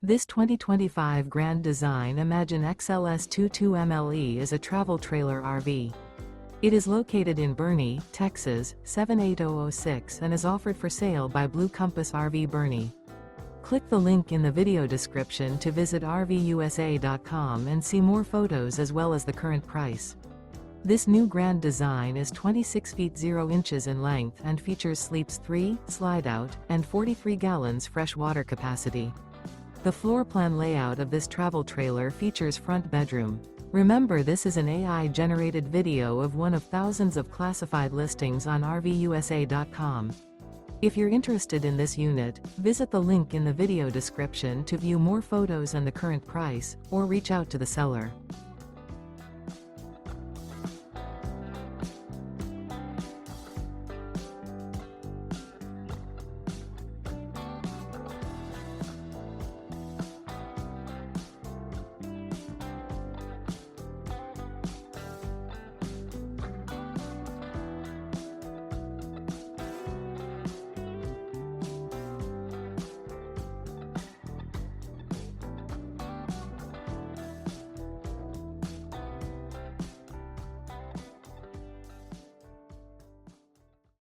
This 2025 Grand Design Imagine XLS 22MLE is a travel trailer RV. It is located in Boerne, Texas, 78006 and is offered for sale by Blue Compass RV Boerne. Click the link in the video description to visit RVUSA.com and see more photos as well as the current price. This new Grand Design is 26 feet 0 inches in length and features sleeps 3, Slideout, and 43 gallons fresh water capacity. The floor plan layout of this travel trailer features front bedroom. Remember, this is an AI-generated video of one of thousands of classified listings on RVUSA.com. If you're interested in this unit, visit the link in the video description to view more photos and the current price, or reach out to the seller.